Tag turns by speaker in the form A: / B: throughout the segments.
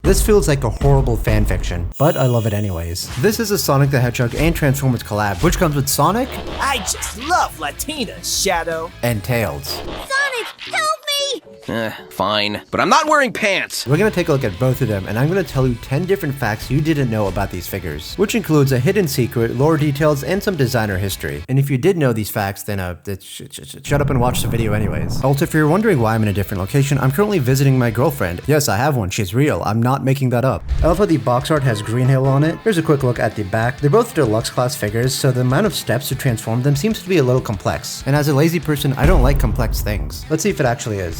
A: This feels like a horrible fanfiction, but I love it anyways. This is a Sonic the Hedgehog and Transformers collab, which comes with Sonic.
B: I just love Latina, Shadow.
A: And Tails.
C: Sonic, help me!
D: Fine. But I'm not wearing pants!
A: We're gonna take a look at both of them, and I'm gonna tell you 10 different facts you didn't know about these figures, which includes a hidden secret, lore details, and some designer history. And if you did know these facts, then shut up and watch the video anyways. Also, if you're wondering why I'm in a different location, I'm currently visiting my girlfriend. Yes, I have one. She's real. I'm not making that up. I love how the box art has green hail on it. Here's a quick look at the back. They're both deluxe class figures, so the amount of steps to transform them seems to be a little complex. And as a lazy person, I don't like complex things. Let's see if it actually is.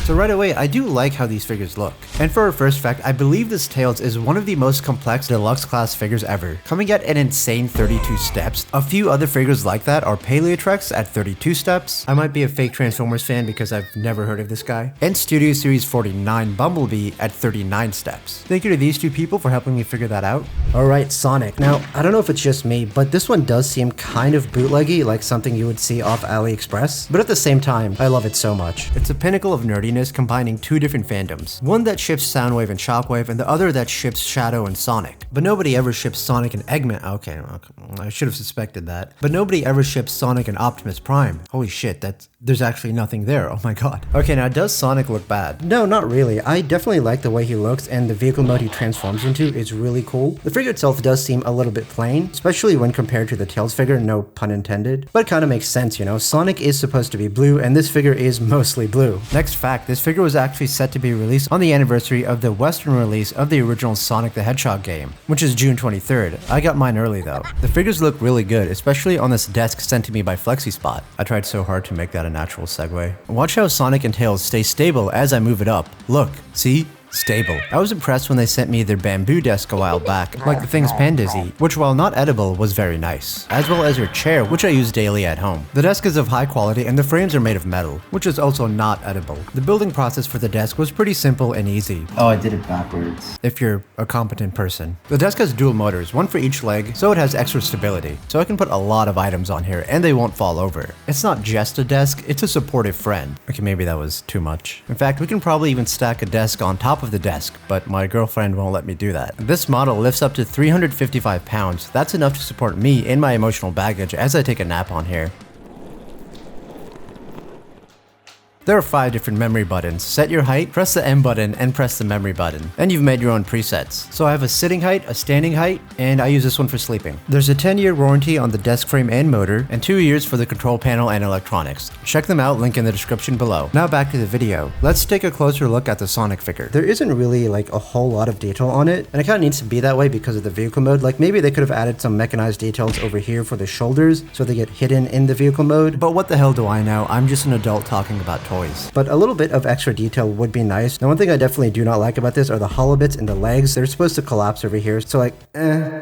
A: So right away, I do like how these figures look. And for our first fact, I believe this Tails is one of the most complex deluxe class figures ever, coming at an insane 32 steps. A few other figures like that are Paleotrex at 32 steps. I might be a fake Transformers fan because I've never heard of this guy. And Studio Series 49 Bumblebee at 39 steps. Thank you to these two people for helping me figure that out. Alright, Sonic. Now, I don't know if it's just me, but this one does seem kind of bootleggy, like something you would see off AliExpress. But at the same time, I love it so much. It's a pinnacle of nerdiness combining two different fandoms. One that ships Soundwave and Shockwave, and the other that ships Shadow and Sonic. But nobody ever ships Sonic and Eggman. Okay, I should have suspected that. But nobody ever ships Sonic and Optimus Prime. Holy shit, there's actually nothing there. Oh my god. Okay, now does Sonic look bad? No, not really. I definitely like the way he looks, and the vehicle mode he transforms into is really cool. The figure itself does seem a little bit plain, especially when compared to the Tails figure, no pun intended. But it kind of makes sense, you know? Sonic is supposed to be blue, and this figure is mostly blue. Next fact, this figure was actually set to be released on the anniversary of the Western release of the original Sonic the Hedgehog game, which is June 23rd. I got mine early though. The figures look really good, especially on this desk sent to me by Flexispot. I tried so hard to make that a natural segue. Watch how Sonic and Tails stay stable as I move it up. Look, see? Stable. I was impressed when they sent me their bamboo desk a while back, like the things pandas eat, which while not edible was very nice, as well as their chair, which I use daily at home. The desk is of high quality and the frames are made of metal, which is also not edible. The building process for the desk was pretty simple and easy.
E: Oh, I did it backwards.
A: If you're a competent person. The desk has dual motors, one for each leg, so it has extra stability, so I can put a lot of items on here and they won't fall over. It's not just a desk, it's a supportive friend. Okay, maybe that was too much. In fact, we can probably even stack a desk on top of the desk, but my girlfriend won't let me do that. This model lifts up to 355 pounds. That's enough to support me and my emotional baggage as I take a nap on here. There are 5 different memory buttons. Set your height, press the M button, and press the memory button. And you've made your own presets. So I have a sitting height, a standing height, and I use this one for sleeping. There's a 10-year warranty on the desk frame and motor, and 2 years for the control panel and electronics. Check them out, link in the description below. Now back to the video. Let's take a closer look at the Sonic figure. There isn't really like a whole lot of detail on it, and it kind of needs to be that way because of the vehicle mode. Like maybe they could have added some mechanized details over here for the shoulders so they get hidden in the vehicle mode. But what the hell do I know? I'm just an adult talking about toys. But a little bit of extra detail would be nice. Now, one thing I definitely do not like about this are the hollow bits in the legs. They're supposed to collapse over here, so like,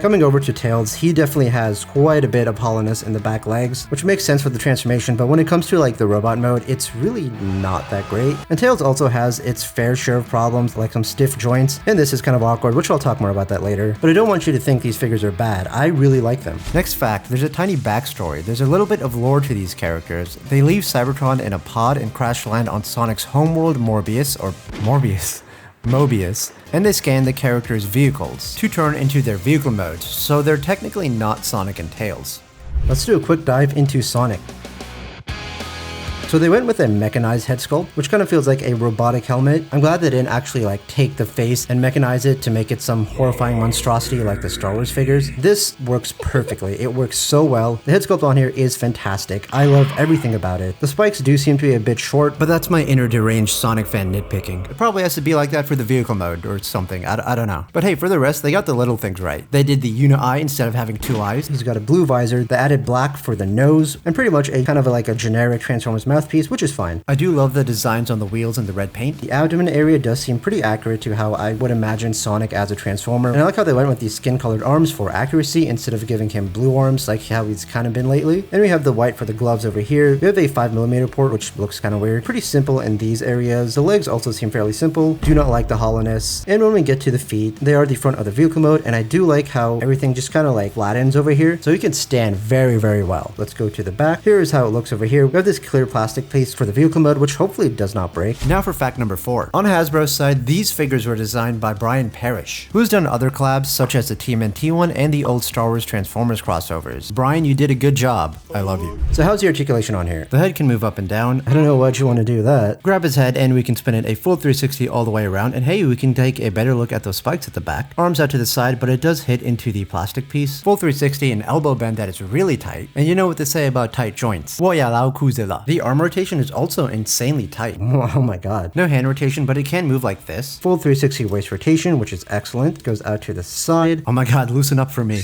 A: Coming over to Tails, he definitely has quite a bit of hollowness in the back legs, which makes sense for the transformation, but when it comes to like the robot mode, it's really not that great. And Tails also has its fair share of problems, like some stiff joints, and this is kind of awkward, which I'll talk more about that later. But I don't want you to think these figures are bad. I really like them. Next fact, there's a tiny backstory. There's a little bit of lore to these characters. They leave Cybertron in a pod and crash land on Sonic's homeworld Mobius, and they scan the characters' vehicles to turn into their vehicle modes, so they're technically not Sonic and Tails. Let's do a quick dive into Sonic. So they went with a mechanized head sculpt, which kind of feels like a robotic helmet. I'm glad they didn't actually like take the face and mechanize it to make it some horrifying monstrosity like the Star Wars figures. This works perfectly. It works so well. The head sculpt on here is fantastic. I love everything about it. The spikes do seem to be a bit short, but that's my inner deranged Sonic fan nitpicking. It probably has to be like that for the vehicle mode or something. I don't know. But hey, for the rest, they got the little things right. They did the uni-eye instead of having 2 eyes. He's got a blue visor. They added black for the nose, and pretty much a kind of like a generic Transformers mouthpiece, which is fine. I do love the designs on the wheels and the red paint. The abdomen area does seem pretty accurate to how I would imagine Sonic as a Transformer, and I like how they went with these skin-colored arms for accuracy instead of giving him blue arms like how he's kind of been lately. And we have the white for the gloves over here. We have a 5mm port, which looks kind of weird. Pretty simple in these areas. The legs also seem fairly simple. Do not like the hollowness. And when we get to the feet, they are the front of the vehicle mode, and I do like how everything just kind of like flattens over here, so you can stand very, very well. Let's go to the back. Here is how it looks over here. We have this clear plastic plastic piece for the vehicle mode, which hopefully does not break. Now for fact number 4. On Hasbro's side, these figures were designed by Brian Parrish, who's done other collabs such as the TMNT one and the old Star Wars Transformers crossovers. Brian, you did a good job. I love you. So how's the articulation on here? The head can move up and down. I don't know why'd you want to do that. Grab his head and we can spin it a full 360 all the way around, and hey, we can take a better look at those spikes at the back. Arms out to the side, but it does hit into the plastic piece. Full 360 and elbow bend that is really tight. And you know what they say about tight joints. The arm rotation is also insanely tight. Oh my god. No hand rotation, but it can move like this. Full 360 waist rotation, which is excellent. Goes out to the side. Oh my god, loosen up for me.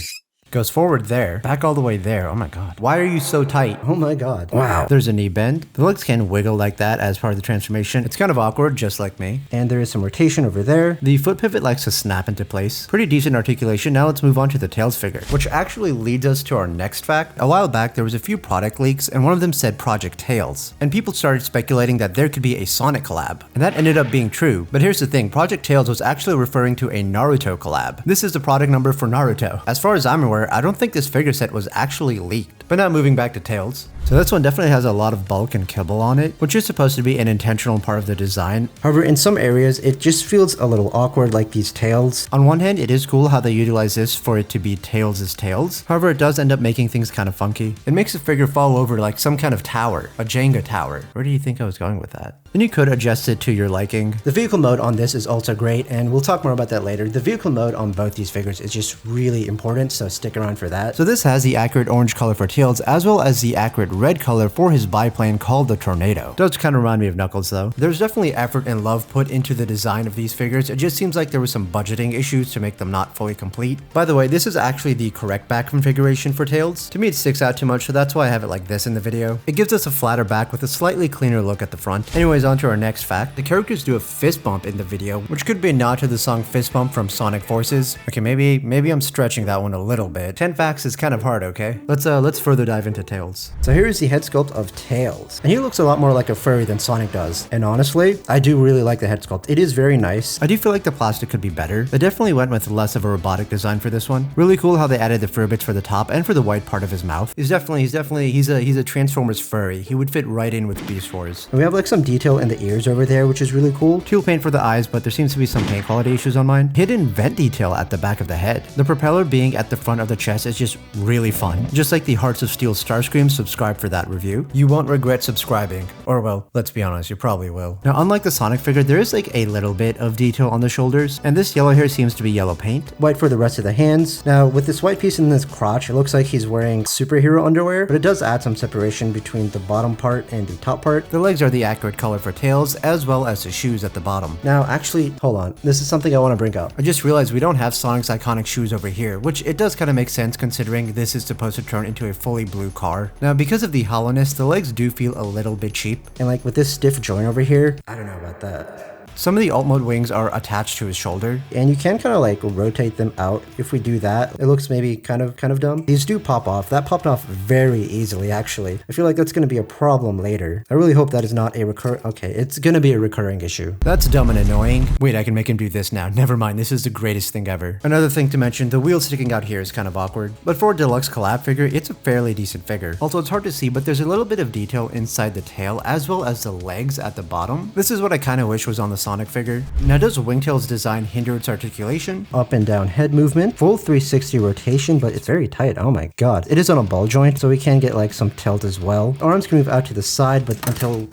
A: Goes forward there, back all the way there. Oh my god. Why are you so tight? Oh my god. Wow. There's a knee bend. The legs can wiggle like that as part of the transformation. It's kind of awkward, just like me. And there is some rotation over there. The foot pivot likes to snap into place. Pretty decent articulation. Now let's move on to the tails figure, which actually leads us to our next fact. A while back, there was a few product leaks, and one of them said Project Tails. And people started speculating that there could be a Sonic collab. And that ended up being true. But here's the thing, Project Tails was actually referring to a Naruto collab. This is the product number for Naruto. As far as I'm aware, I don't think this figure set was actually leaked. But now moving back to Tails. So this one definitely has a lot of bulk and kibble on it, which is supposed to be an intentional part of the design. However, in some areas, it just feels a little awkward, like these tails. On one hand, it is cool how they utilize this for it to be Tails' tails. However, it does end up making things kind of funky. It makes the figure fall over like some kind of tower, a Jenga tower. Where do you think I was going with that? Then you could adjust it to your liking. The vehicle mode on this is also great, and we'll talk more about that later. The vehicle mode on both these figures is just really important, so stick around for that. So this has the accurate orange color for Tails, as well as the accurate red color for his biplane called the Tornado. Does kind of remind me of Knuckles though. There's definitely effort and love put into the design of these figures. It just seems like there was some budgeting issues to make them not fully complete. By the way, this is actually the correct back configuration for Tails. To me, it sticks out too much, so that's why I have it like this in the video. It gives us a flatter back with a slightly cleaner look at the front. Anyways, on to our next fact. The characters do a fist bump in the video, which could be a nod to the song Fist Bump from Sonic Forces. Okay, maybe I'm stretching that one a little bit. 10 facts is kind of hard, okay? Let's further dive into Tails. So here's the head sculpt of Tails. And he looks a lot more like a furry than Sonic does. And honestly, I do really like the head sculpt. It is very nice. I do feel like the plastic could be better. They definitely went with less of a robotic design for this one. Really cool how they added the fur bits for the top and for the white part of his mouth. He's a Transformers furry. He would fit right in with Beast Wars. And we have like some detail in the ears over there, which is really cool. Teal paint for the eyes, but there seems to be some paint quality issues on mine. Hidden vent detail at the back of the head. The propeller being at the front of the chest is just really fun. Just like the Hearts of Steel Starscream, subscribe for that review. You won't regret subscribing. Or well, let's be honest, you probably will. Now, unlike the Sonic figure, there is like a little bit of detail on the shoulders, and this yellow here seems to be yellow paint. White for the rest of the hands. Now, with this white piece in this crotch, it looks like he's wearing superhero underwear, but it does add some separation between the bottom part and the top part. The legs are the accurate color for Tails, as well as the shoes at the bottom. Now, actually, hold on. This is something I want to bring up. I just realized we don't have Sonic's iconic shoes over here, which it does kind of make sense considering this is supposed to turn into a fully blue car. Now, because of the hollowness, the legs do feel a little bit cheap. And like with this stiff joint over here, I don't know about that. Some of the alt mode wings are attached to his shoulder, and you can kind of like rotate them out. If we do that, it looks maybe kind of dumb. These do pop off. That popped off very easily, actually. I feel like that's going to be a problem later. I really hope that is not a okay, it's going to be a recurring issue. That's dumb and annoying. Wait, I can make him do this now. Never mind, this is the greatest thing ever. Another thing to mention, the wheel sticking out here is kind of awkward, but for a deluxe collab figure, it's a fairly decent figure. Also, it's hard to see, but there's a little bit of detail inside the tail, as well as the legs at the bottom. This is what I kind of wish was on the Sonic figure. Now, does Wingtail's design hinder its articulation? Up and down head movement, full 360 rotation, but it's very tight. Oh my god. It is on a ball joint, so we can get like some tilt as well. Arms can move out to the side, but until...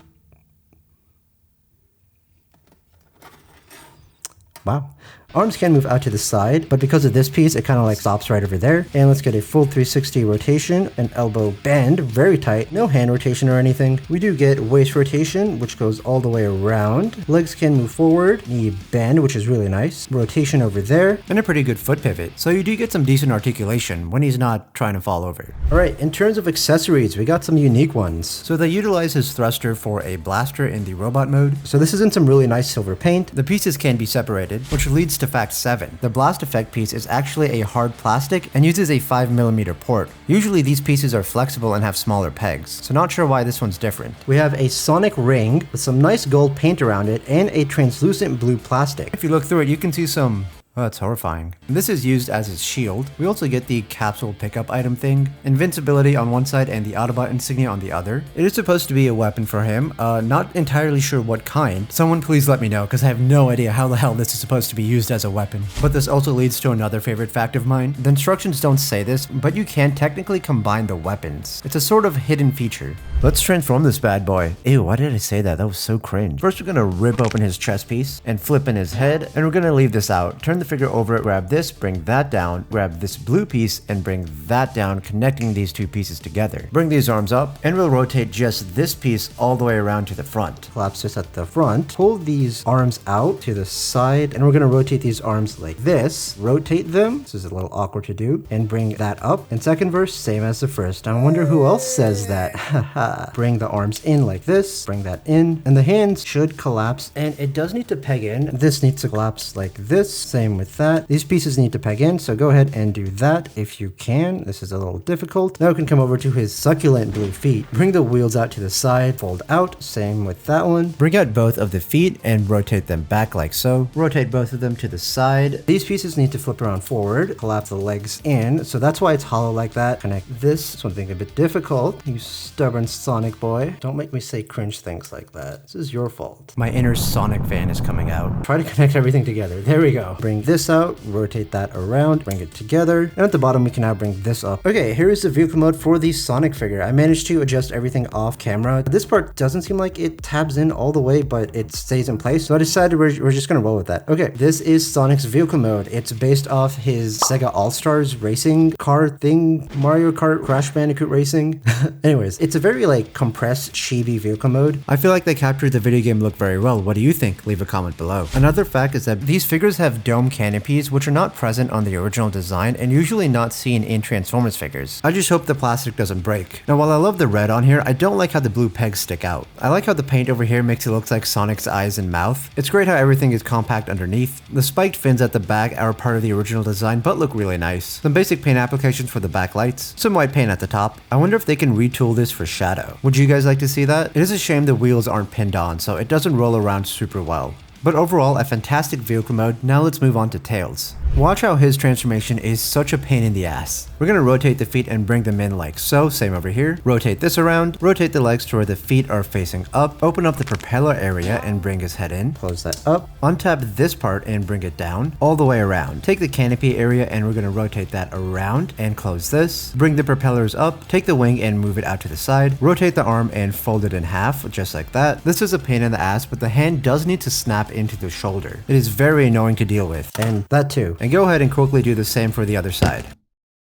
A: Wow. Arms can move out to the side, but because of this piece, it kind of like stops right over there. And let's get a full 360 rotation, an elbow bend, very tight, no hand rotation or anything. We do get waist rotation, which goes all the way around. Legs can move forward, knee bend, which is really nice. Rotation over there, and a pretty good foot pivot. So you do get some decent articulation when he's not trying to fall over. All right, in terms of accessories, we got some unique ones. So they utilize his thruster for a blaster in the robot mode. So this is in some really nice silver paint. The pieces can be separated, which leads to fact 7. The blast effect piece is actually a hard plastic and uses a 5mm port. Usually these pieces are flexible and have smaller pegs, so not sure why this one's different. We have a Sonic ring with some nice gold paint around it and a translucent blue plastic. If you look through it, you can see some Oh, that's horrifying. This is used as his shield. We also get the capsule pickup item thing, invincibility on one side and the Autobot insignia on the other. It is supposed to be a weapon for him, not entirely sure what kind. Someone please let me know, because I have no idea how the hell this is supposed to be used as a weapon. But this also leads to another favorite fact of mine. The instructions don't say this, but you can technically combine the weapons. It's a sort of hidden feature. Let's transform this bad boy. Ew, why did I say that? That was so cringe. First, we're gonna rip open his chest piece and flip in his head, and we're gonna leave this out. Turn the figure over, grab this, bring that down, grab this blue piece, and bring that down, connecting these two pieces together. Bring these arms up, and we'll rotate just this piece all the way around to the front. Collapse this at the front, pull these arms out to the side, and we're gonna rotate these arms like this. Rotate them, this is a little awkward to do, and bring that up. And second verse, same as the first. I wonder who else says that. Haha. Bring the arms in like this, bring that in, and the hands should collapse, and it does need to peg in. This needs to collapse like this, same with that. These pieces need to peg in, so go ahead and do that if you can. This is a little difficult. Now we can come over to his succulent blue feet. Bring the wheels out to the side, fold out, same with that one. Bring out both of the feet and rotate them back like so. Rotate both of them to the side. These pieces need to flip around forward, collapse the legs in, so that's why it's hollow like that. Connect this, something a bit difficult. You stubborn Sonic boy. Don't make me say cringe things like that. This is your fault. My inner Sonic fan is coming out. Try to connect everything together. There we go. Bring this out, rotate that around, bring it together. And at the bottom, we can now bring this up. Okay, here is the vehicle mode for the Sonic figure. I managed to adjust everything off camera. This part doesn't seem like it tabs in all the way, but it stays in place. So I decided we're just gonna roll with that. Okay, this is Sonic's vehicle mode. It's based off his Sega All-Stars racing car thing, Mario Kart, Crash Bandicoot Racing. Anyways, it's a very like compressed chibi vehicle mode. I feel like they captured the video game look very well. What do you think? Leave a comment below. Another fact is that these figures have dome canopies, which are not present on the original design and usually not seen in Transformers figures. I just hope the plastic doesn't break. Now while I love the red on here, I don't like how the blue pegs stick out. I like how the paint over here makes it look like Sonic's eyes and mouth. It's great how everything is compact underneath. The spiked fins at the back are part of the original design but look really nice. Some basic paint applications for the backlights, some white paint at the top. I wonder if they can retool this for shadow. Would you guys like to see that? It is a shame the wheels aren't pinned on, so it doesn't roll around super well. But overall, a fantastic vehicle mode. Now let's move on to Tails. Watch how his transformation is such a pain in the ass. We're gonna rotate the feet and bring them in like so, same over here. Rotate this around, rotate the legs to where the feet are facing up, open up the propeller area and bring his head in, close that up, untap this part and bring it down, all the way around. Take the canopy area and we're gonna rotate that around and close this. Bring the propellers up, take the wing and move it out to the side, rotate the arm and fold it in half, just like that. This is a pain in the ass, but the hand does need to snap into the shoulder. It is very annoying to deal with, and that too. And go ahead and quickly do the same for the other side.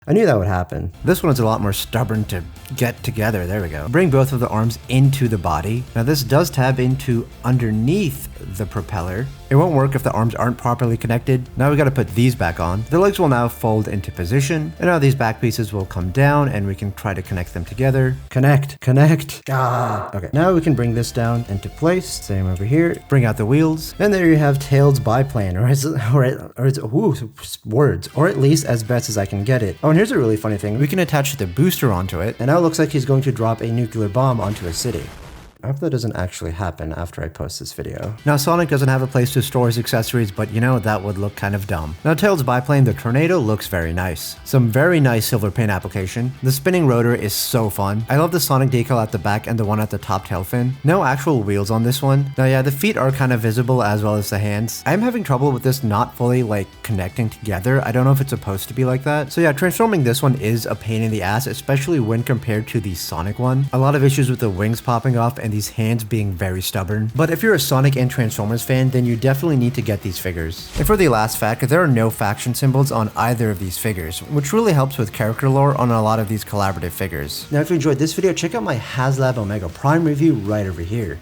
A: I knew that would happen. This one is a lot more stubborn to get together. There we go. Bring both of the arms into the body. Now this does tab into underneath the propeller. It won't work if the arms aren't properly connected. Now we gotta put these back on. The legs will now fold into position. And now these back pieces will come down and we can try to connect them together. Connect. Ah. Okay, now we can bring this down into place. Same over here. Bring out the wheels. And there you have Tails biplane, words, or at least as best as I can get it. Oh, and here's a really funny thing. We can attach the booster onto it. And now it looks like he's going to drop a nuclear bomb onto a city. I hope that doesn't actually happen after I post this video. Now Sonic doesn't have a place to store his accessories, but you know, that would look kind of dumb. Now Tails' biplane, the Tornado, looks very nice. Some very nice silver paint application. The spinning rotor is so fun. I love the Sonic decal at the back and the one at the top tail fin. No actual wheels on this one. Now yeah, the feet are kind of visible as well as the hands. I'm having trouble with this not fully like connecting together. I don't know if it's supposed to be like that. So yeah, transforming this one is a pain in the ass, especially when compared to the Sonic one. A lot of issues with the wings popping off and these hands being very stubborn. But if you're a Sonic and Transformers fan, then you definitely need to get these figures. And for the last fact, there are no faction symbols on either of these figures, which really helps with character lore on a lot of these collaborative figures. Now if you enjoyed this video, check out my HasLab Omega Prime review right over here.